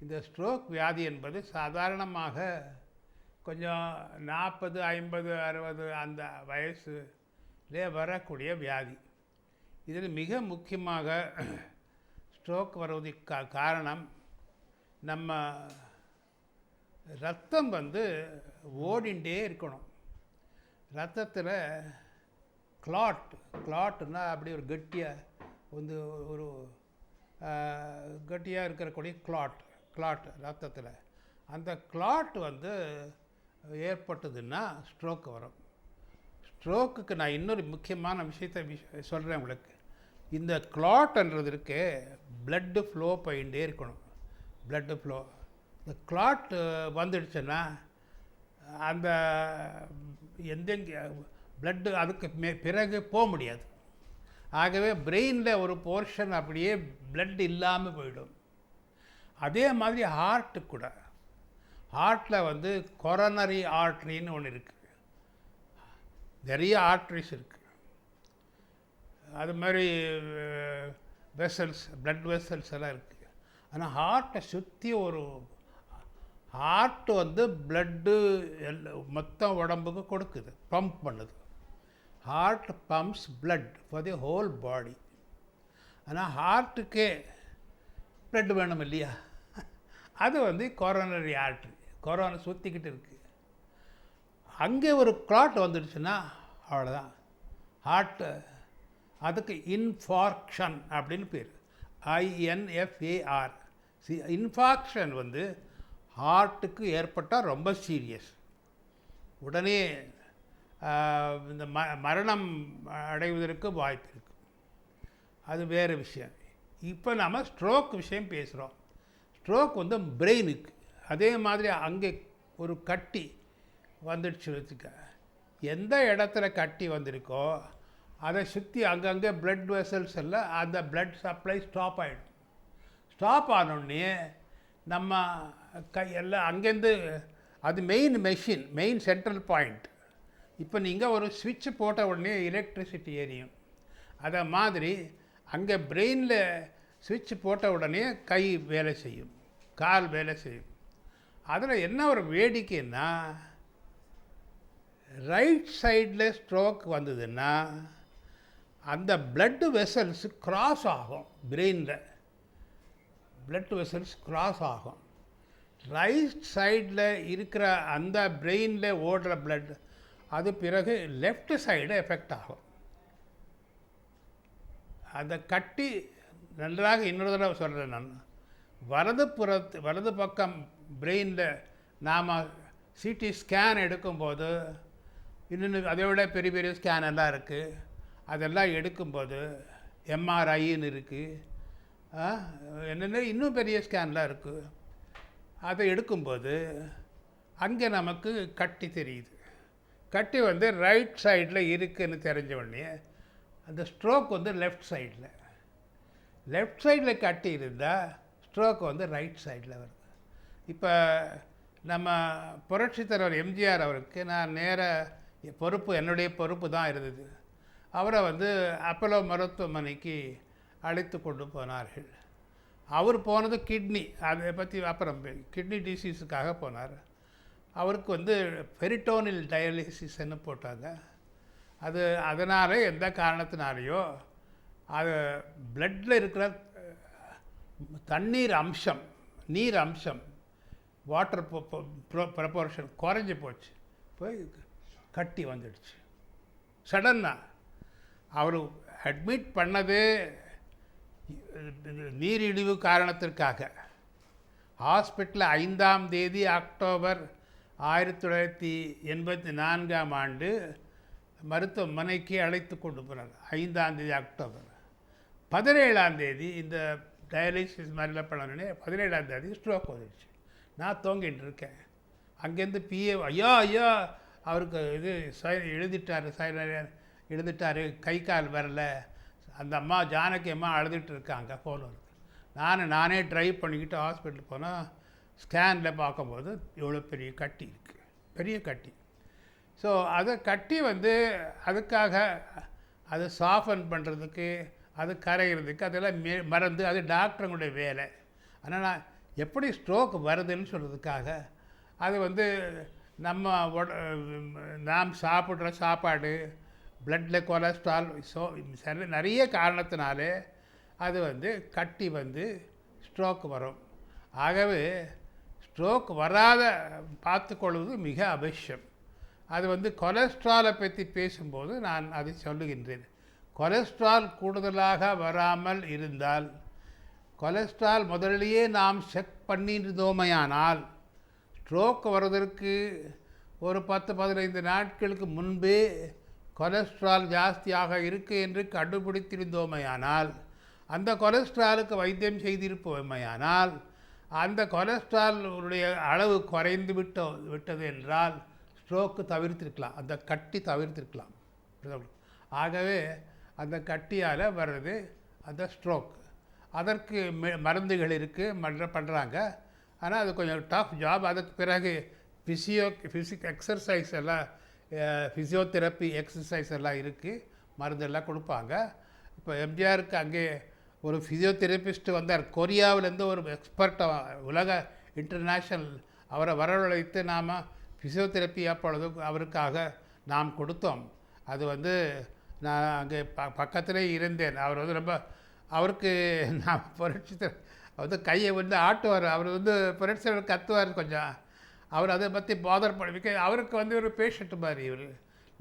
இந்த ஸ்ட்ரோக் வியாதி என்பது சாதாரணமாக கொஞ்சம் 40, 50, 60 அந்த வயசுலே வரக்கூடிய வியாதி. இதில் மிக முக்கியமாக ஸ்ட்ரோக் வருவதற்கு காரணம் நம்ம ரத்தம் ஓடிண்டே இருக்கணும். ரத்தத்தில் கிளாட்னா அப்படி ஒரு ஒரு கட்டியாக இருக்கக்கூடிய கிளாட் ரத்தத்தில் அந்த கிளாட் ஏற்பட்டதுன்னா ஸ்ட்ரோக் வரும். ஸ்ட்ரோக்குக்கு நான் இன்னொரு முக்கியமான விஷயத்தை சொல்கிறேன் உங்களுக்கு. இந்த கிளாட்ன்றது இருக்கு, பிளட்டு ஃப்ளோ போயிட்டே இருக்கணும். பிளட்டு ஃப்ளோ இந்த கிளாட் வந்துடுச்சுன்னா அந்த பிளட்டு அதுக்கு பிறகு போக முடியாது. ஆகவே பிரெயினில் ஒரு போர்ஷன் அப்படியே பிளட் இல்லாமல் போயிடும். அதே மாதிரி ஹார்ட்டு கூட, ஹார்ட்டில் கொரோனரி ஆர்ட்ரின்னு ஒன்று இருக்குது. நிறைய ஆர்ட்ரிஸ் இருக்குது. அது மாதிரி வெசல்ஸ், பிளட் வெசல்ஸ் எல்லாம் இருக்குது. ஆனால் ஹார்ட்டை சுற்றி ஒரு ஹார்ட்டு பிளட்டு மொத்தம் உடம்புக்கு கொடுக்குது, பம்ப் பண்ணுது. Heart pumps blood for the whole body. ஆனால் ஹார்ட்டுக்கே பிளட் வேணும் இல்லையா? அது கொரோனரி ஆர்ட்ரி, கொரோனா சுற்றிக்கிட்டு இருக்குது. அங்கே ஒரு கிளாட் வந்துடுச்சுன்னா அவ்வளோதான். ஹார்ட்டு அதுக்கு இன்ஃபார்க்ஷன் அப்படின்னு பேர், INFAR. இன்ஃபார்க்ஷன் ஹார்ட்டுக்கு ஏற்பட்டால் ரொம்ப சீரியஸ். உடனே இந்த மரணம் அடைவதற்கு வாய்ப்பு இருக்குது. அது வேறு விஷயம். இப்போ நாம் ஸ்ட்ரோக் விஷயம் பேசுகிறோம். ஸ்ட்ரோக் பிரெயினுக்கு. அதே மாதிரி அங்கே ஒரு கட்டி வந்துடுச்சு வச்சுக்க. எந்த இடத்துல கட்டி வந்திருக்கோ அதை சுற்றி அங்கங்கே பிளட் வெசல்ஸ் எல்லாம் அந்த பிளட் சப்ளை ஸ்டாப் ஆகிடும். ஸ்டாப் ஆனோடனே நம்ம எல்லாம் அங்கேருந்து அது மெயின் சென்ட்ரல் பாயிண்ட். இப்போ நீங்கள் ஒரு ஸ்விட்ச் போட்ட உடனே எலக்ட்ரிசிட்டி எரியும். அதை மாதிரி அங்கே பிரெயினில் ஸ்விட்ச் போட்ட உடனே கை வேலை செய்யும், கால் வேலை செய்யும். அதில் என்ன ஒரு வேடிக்கைன்னா, ரைட் சைடில் ஸ்ட்ரோக் வந்ததுன்னா அந்த பிளட் வெசல்ஸ் கிராஸ் ஆகும். பிரெயினில் பிளட் வெசல்ஸ் கிராஸ் ஆகும். ரைட் சைடில் இருக்கிற அந்த பிரெயினில் ஓடுற பிளட் அது பிறகு லெஃப்ட் சைடு எஃபெக்ட் ஆகும். அந்த கட்டி நன்றாக இன்னொரு தடவை சொல்கிறேன் நான். வலது பக்கம் பிரெயினில் நாம் சிடி ஸ்கேன் எடுக்கும்போது, இன்னும் அதை விட பெரிய பெரிய ஸ்கேன் எல்லாம் இருக்குது. அதெல்லாம் எடுக்கும்போது MRIன்னு இருக்குது, என்னென்ன இன்னும் பெரிய ஸ்கேன்லாம் இருக்குது. அதை எடுக்கும்போது அங்கே நமக்கு கட்டி தெரியுது. கட்டி ரைட் சைடில் இருக்குதுன்னு தெரிஞ்ச உடனே அந்த ஸ்ட்ரோக் லெஃப்ட் சைடில் கட்டி இருந்தால் ஸ்ட்ரோக் ரைட் சைடில் வருது. இப்போ நம்ம புரட்சித் தலைவர் எம்ஜிஆர் அவருக்கு நான் என்னுடைய பொறுப்பு தான் இருந்தது. அவரை அப்போலோ மருத்துவமனைக்கு அழைத்து கொண்டு போனார்கள். அவர் போனது கிட்னி, அதை பற்றி அப்புறம் கிட்னி டிசீஸுக்காக போனார். அவருக்கு பெரிட்டோனில் டயாலிசிஸ்ன்னு போட்டாங்க. அதனால் எந்த காரணத்தினாலேயோ அது பிளட்டில் இருக்கிற நீர் அம்சம் வாட்டர் ப்ரப்போர்ஷன் குறைஞ்சி போச்சு, போய் கட்டி வந்துடுச்சு. சடன்னாக அவர் அட்மிட் பண்ணது நீரிழிவு காரணத்திற்காக. ஹாஸ்பிட்டலில் 5ஆம் தேதி அக்டோபர் 1984 மருத்துவமனைக்கு அழைத்து கொண்டு போனார். 5ஆம் தேதி அக்டோபர். 17ஆம் தேதி இந்த டயாலிசிஸ் மாதிரிலாம் பண்ணணுன்னே 17ஆம் தேதி ஸ்ட்ரோக் வந்துடுச்சு. நான் தூங்கிட்டு இருக்கேன். அங்கேருந்து PA ஐயா அவருக்கு எழுதிட்டார், கை கால் வரல. அந்த அம்மா ஜானகி அம்மா அழுதுட்டு இருக்காங்க. ஃபோன் வருது. நானே ட்ரைவ் பண்ணிக்கிட்டு ஹாஸ்பிட்டல் போனால் ஸ்கேனில் பார்க்கும்போது இவ்வளோ பெரிய கட்டி இருக்குது, பெரிய கட்டி. ஸோ அதை கட்டி அதுக்காக அதை சாஃபன் பண்ணுறதுக்கு, அது கரைகிறதுக்கு அதெல்லாம் மறந்து அது டாக்டருங்களுடைய வேலை. ஆனால் எப்படி ஸ்ட்ரோக் வருதுன்னு சொல்கிறதுக்காக அது வந்து நம்ம நாம் சாப்பிட்ற சாப்பாடு, பிளட்டில் கொலஸ்ட்ரால், நிறைய காரணத்தினாலே அது வந்து கட்டி வந்து ஸ்ட்ரோக் வரும். ஆகவே ஸ்ட்ரோக் வராத பார்த்துக்கொள்வது மிக அவசியம். அது வந்து கொலஸ்ட்ராலை பற்றி பேசும்போது நான் அதை சொல்லுகின்றேன். கொலஸ்ட்ரால் கூடுதலாக வராமல் இருந்தால், கொலஸ்ட்ரால் முதலிலேயே நாம் செக் பண்ணியிருந்தோமையானால், ஸ்ட்ரோக் வருவதற்கு ஒரு 10-15 நாட்களுக்கு முன்பே கொலஸ்ட்ரால் ஜாஸ்தியாக இருக்குது என்று கண்டுபிடித்திருந்தோமையானால், அந்த கொலஸ்ட்ராலுக்கு வைத்தியம் செய்திருப்போமையானால், அந்த கொலஸ்ட்ராலுடைய அளவு குறைந்து விட்டது என்றால் ஸ்ட்ரோக்கு தவிர்த்திருக்கலாம், அந்த கட்டி தவிர்த்திருக்கலாம். ஆகவே அந்த கட்டியால் வர்றது அந்த ஸ்ட்ரோக். அதற்கு மருந்துகள் இருக்குது, பண்ணுறாங்க. ஆனால் அது கொஞ்சம் டஃப் ஜாப். அதுக்கு பிறகு எக்ஸசைஸ் எல்லாம், ஃபிசியோதெரப்பி எக்ஸசைஸ் எல்லாம் இருக்குது, மருந்தெல்லாம் கொடுப்பாங்க. இப்போ எம்ஜிஆருக்கு அங்கே ஒரு ஃபிசியோதெரபிஸ்ட் வந்தார், கொரியாவிலேருந்து ஒரு எக்ஸ்பர்ட், உலக இன்டர்நேஷ்னல். அவரை வரவழைத்து நாம் ஃபிசியோதெரப்பி அப்பொழுது அவருக்காக நாம் கொடுத்தோம். அது வந்து நான் அங்கே பக்கத்திலே இருந்தேன். அவர் வந்து ரொம்ப, அவருக்கு நான் புரட்சி வந்து கையை வந்து ஆட்டுவார். அவர் வந்து புரட்சி கத்துவார் கொஞ்சம். அவர் அதை பற்றி பாதர் பண்ணிக்க, அவருக்கு வந்து ஒரு பேஷண்ட் மாதிரி, இவர்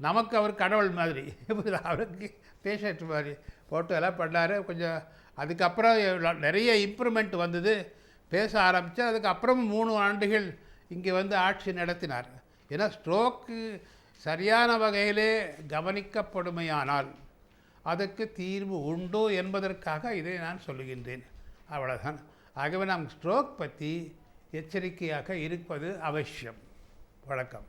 நமக்கு அவர் கடவுள் மாதிரி, அவருக்கு பேஷண்ட் மாதிரி போட்டு எல்லாம் பண்ணார். கொஞ்சம் அதுக்கப்புறம் நிறைய இம்ப்ரூவ்மெண்ட் வந்தது, பேச ஆரம்பித்து. அதுக்கப்புறம் 3 ஆண்டுகள் இங்கே வந்து ஆட்சி நடத்தினார். ஏன்னா ஸ்ட்ரோக்கு சரியான வகையிலே கவனிக்கப்படுமையானால் அதுக்கு தீர்வு உண்டு என்பதற்காக இதை நான் சொல்லுகின்றேன். அவ்வளோதான். ஆகவே நாம் ஸ்ட்ரோக் பற்றி எச்சரிக்கையாக இருப்பது அவசியம். வணக்கம்.